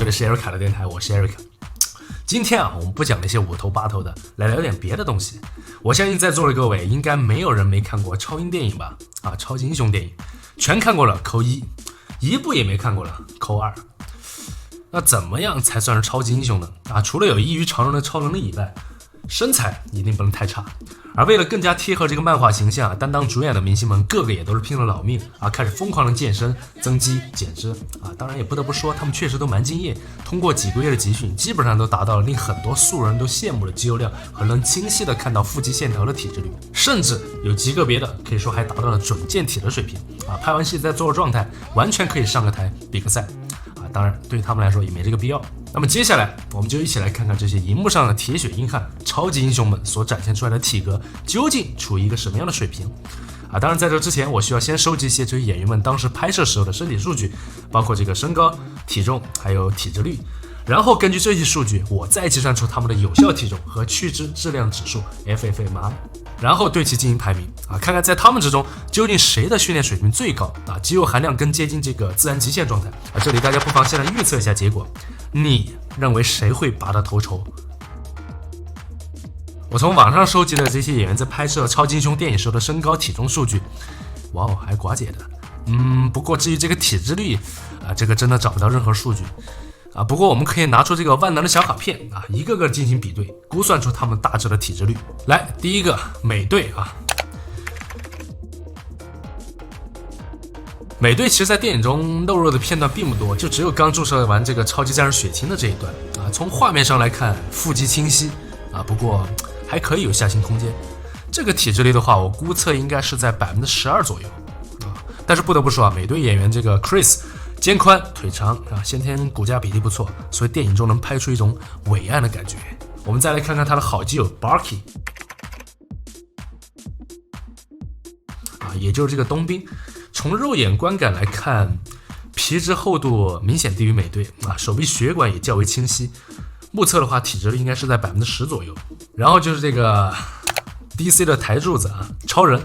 这里是 Eric 的电台，我是 Eric。今天我们不讲那些五头八头的，来聊点别的东西。我相信在座的各位应该没有人没看过超英电影吧？超级英雄电影全看过了，扣1；一部也没看过了，扣2。那怎么样才算是超级英雄呢？除了有异于常人的超能力以外，身材一定不能太差。而为了更加贴合这个漫画形象，担当主演的明星们个个也都是拼了老命开始疯狂的健身、增肌、减脂当然也不得不说，他们确实都蛮敬业。通过几个月的集训，基本上都达到了令很多素人都羡慕的肌肉量和能清晰的看到腹肌线条的体脂率，甚至有极个别的可以说还达到了准健体的水平拍完戏再做状态，完全可以上个台比个赛当然对于他们来说也没这个必要。那么接下来我们就一起来看看这些荧幕上的铁血硬汉超级英雄们所展现出来的体格究竟处于一个什么样的水平当然在这之前我需要先收集一些这些演员们当时拍摄时候的身体数据，包括这个身高、体重还有体脂率，然后根据这些数据我再计算出他们的有效体重和去脂质量指数 FFMR， 然后对其进行排名看看在他们之中究竟谁的训练水平最高肌肉含量更接近这个自然极限状态这里大家不妨先来预测一下结果，你认为谁会拔得头筹？我从网上收集的这些演员在拍摄超级英雄电影时候的身高体重数据，还寡解的。不过至于这个体脂率这个真的找不到任何数据不过我们可以拿出这个万能的小卡片一个个进行比对，估算出他们大致的体脂率。来，第一个美队美队其实在电影中露肉的片段并不多，就只有刚注射完这个超级战士血清的这一段从画面上来看腹肌清晰不过还可以有下行空间。这个体脂率的话，我估测应该是在12%左右但是不得不说美队演员这个 Chris 肩宽腿长先天骨架比例不错，所以电影中能拍出一种伟岸的感觉。我们再来看看他的好基友 Barky 也就是这个冬兵，从肉眼观感来看，皮质厚度明显低于美队手臂血管也较为清晰，目测的话体脂率应该是在10%左右。然后就是这个 DC 的台柱子超人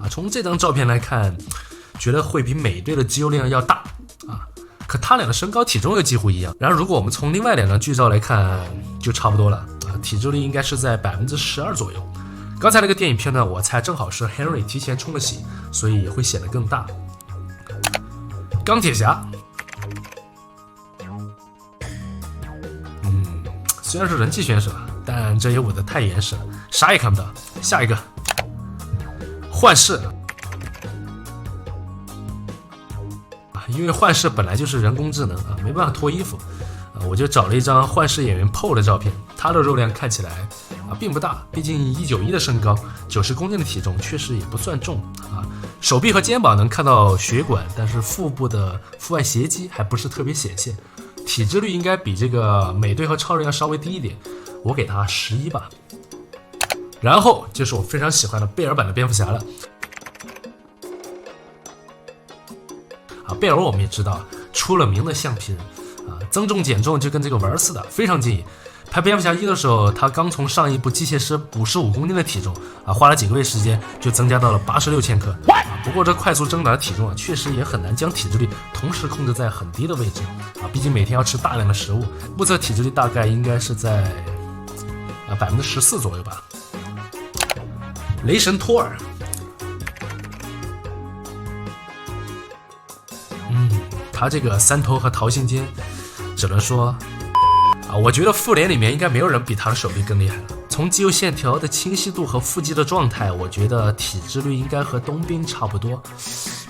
从这张照片来看，觉得会比美队的肌肉量要大可他俩的身高体重又几乎一样。然而如果我们从另外两张剧照来看，就差不多了体脂率应该是在12%左右。刚才那个电影片段我猜正好是 Henry 提前冲了洗，所以也会显得更大。钢铁侠虽然是人气选手但这也舞得太严实了，啥也看不到。下一个幻视因为幻视本来就是人工智能没办法脱衣服我就找了一张幻视演员 Paul 的照片，他的肉量看起来并不大，毕竟191的身高，90公斤的体重，确实也不算重手臂和肩膀能看到血管，但是腹部的腹外斜肌还不是特别显现。体脂率应该比这个美队和超人要稍微低一点，我给他11吧。然后就是我非常喜欢的贝尔版的蝙蝠侠了贝尔我们也知道出了名的橡皮人增重减重就跟这个玩似的，非常建议。拍蝙蝠侠1的时候，他刚从上一部机械师55公斤的体重花了几个月时间就增加到了86千克不过这快速增长的体重确实也很难将体脂率同时控制在很低的位置毕竟每天要吃大量的食物，目测体脂率大概应该是在14%左右吧。雷神托尔他这个三头和桃心间只能说我觉得复联里面应该没有人比他的手臂更厉害了。从肌肉线条的清晰度和腹肌的状态，我觉得体脂率应该和冬兵差不多，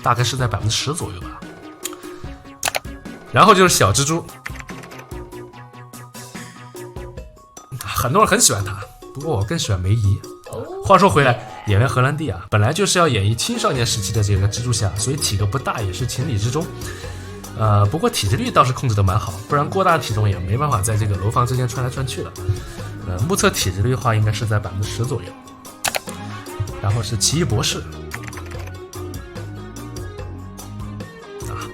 大概是在10%左右吧。然后就是小蜘蛛很多人很喜欢他，不过我更喜欢梅姨。话说回来，演员荷兰弟本来就是要演绎青少年时期的这个蜘蛛侠，所以体格不大也是情理之中。不过体脂率倒是控制得蛮好，不然过大的体重也没办法在这个楼房之间穿来穿去了。目测体脂率的话应该是在10%左右。然后是奇异博士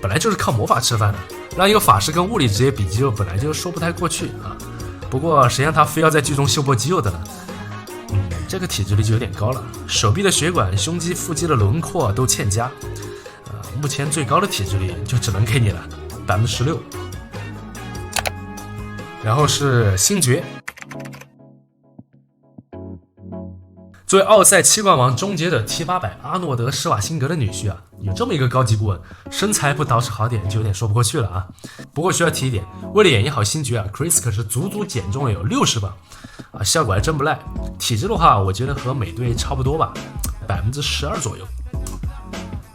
本来就是靠魔法吃饭的，让一个法师跟物理职业比肌肉本来就说不太过去不过谁让他非要在剧中秀波肌肉的呢？这个体脂率就有点高了，手臂的血管、胸肌、腹肌的轮廓都欠佳。目前最高的体脂率就只能给你了16%。然后是星爵，作为奥赛7冠王终结者 T800 阿诺德施瓦辛格的女婿啊，有这么一个高级顾问，身材不捯饬好点就有点说不过去了啊。不过需要提一点，为了演绎好星爵啊 ，Chris 可是足足减重了有60磅啊，效果还真不赖。体质的话，我觉得和美队差不多吧，12%左右。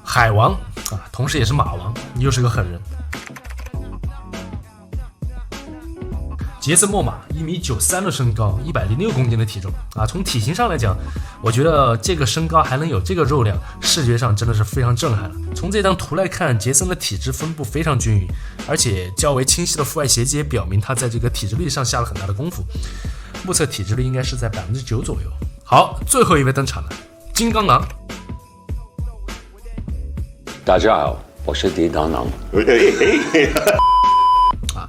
海王啊，同时也是马王，又是个狠人。杰森·莫玛1.93米的身高，106公斤的体重啊，从体型上来讲，我觉得这个身高还能有这个肉量，视觉上真的是非常震撼了。从这张图来看，杰森的体质分布非常均匀，而且较为清晰的腹外斜肌也表明他在这个体脂率上下了很大的功夫。目测体脂率应该是在9%左右。好，最后一位登场了，金刚狼。大家好，我是狄当狼。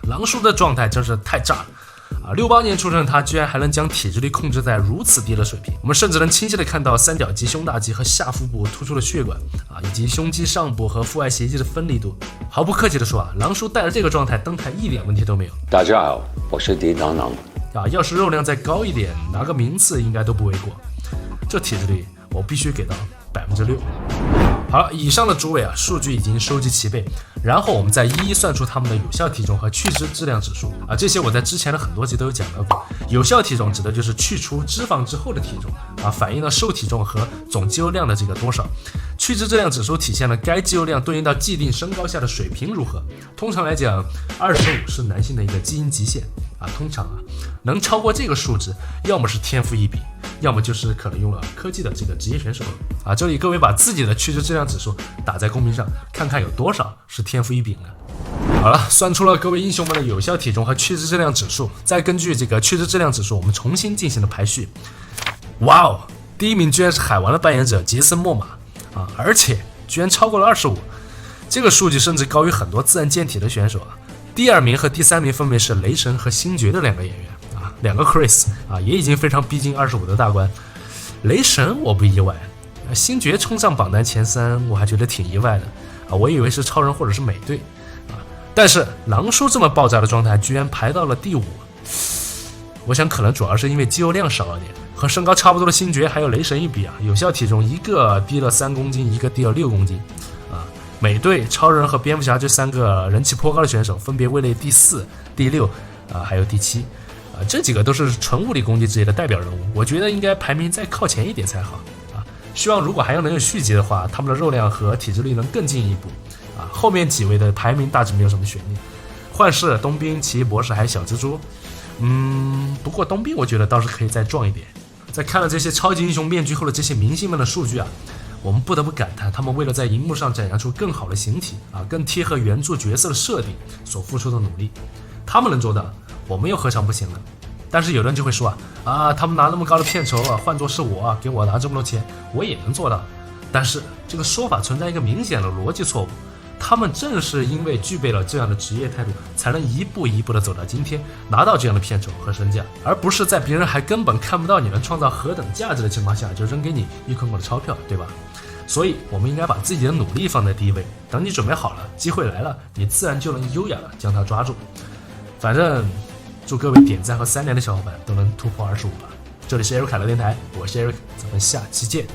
狼叔的状态真是太炸了啊！68年出生的他居然还能将体脂率控制在如此低的水平，我们甚至能清晰的看到三角肌、胸大肌和下腹部突出的血管啊，以及胸肌上部和腹外斜肌的分离度。毫不客气的说啊，狼叔带着这个状态登台一点问题都没有。大家好，我是狄当狼。要是肉量再高一点，拿个名次应该都不为过。这体脂率我必须给到6%。好了，以上的诸位啊，数据已经收集齐备，然后我们再一一算出他们的有效体重和去脂质量指数啊，这些我在之前的很多集都有讲到过。有效体重指的就是去除脂肪之后的体重啊，反映了瘦体重和总肌肉量的这个多少。去脂质量指数体现了该肌肉量对应到既定身高下的水平如何。通常来讲，25是男性的一个基因极限啊，通常能超过这个数值，要么是天赋异禀，要么就是可能用了科技的这个职业选手啊。这里各位把自己的去脂质量指数打在公屏上，看看有多少是天赋异禀的。好了，算出了各位英雄们的有效体重和去脂质量指数，再根据这个去脂质量指数，我们重新进行了排序。哇哦，第一名居然是海王的扮演者杰森·莫玛啊，而且居然超过了25，这个数据甚至高于很多自然健体的选手啊。第二名和第三名分别是雷神和星爵的两个演员啊，两个 Chris 啊，也已经非常逼近25的大关。雷神我不意外，星爵冲上榜单前3，我还觉得挺意外的啊，我以为是超人或者是美队啊，但是狼叔这么爆炸的状态居然排到了第5，我想可能主要是因为肌肉量少了点，和身高差不多的星爵还有雷神一比啊，有效体重一个低了3公斤，一个低了6公斤啊。美队、超人和蝙蝠侠这3个人气颇高的选手分别位列第4、第6啊，还有第7啊，这几个都是纯物理攻击职业的代表人物，我觉得应该排名再靠前一点才好啊。希望如果还要能有续集的话，他们的肉量和体脂率能更进一步啊。后面几位的排名大致没有什么悬念，幻视、冬兵、奇异博士还有小蜘蛛。不过冬兵我觉得倒是可以再壮一点。在看了这些超级英雄面具后的这些明星们的数据啊，我们不得不感叹他们为了在荧幕上展现出更好的形体啊，更贴合原著角色的设定所付出的努力。他们能做到，我们又何尝不行呢？但是有人就会说他们拿那么高的片酬啊，换作是我给我拿这么多钱，我也能做到。但是这个说法存在一个明显的逻辑错误。他们正是因为具备了这样的职业态度，才能一步一步的走到今天，拿到这样的片酬和身价，而不是在别人还根本看不到你能创造何等价值的情况下，就扔给你一捆捆的钞票，对吧？所以我们应该把自己的努力放在第一位，等你准备好了，机会来了，你自然就能优雅的将它抓住。反正祝各位点赞和3连的小伙伴都能突破25吧。这里是 Eric 凯乐电台，我是 Eric，咱们下期见。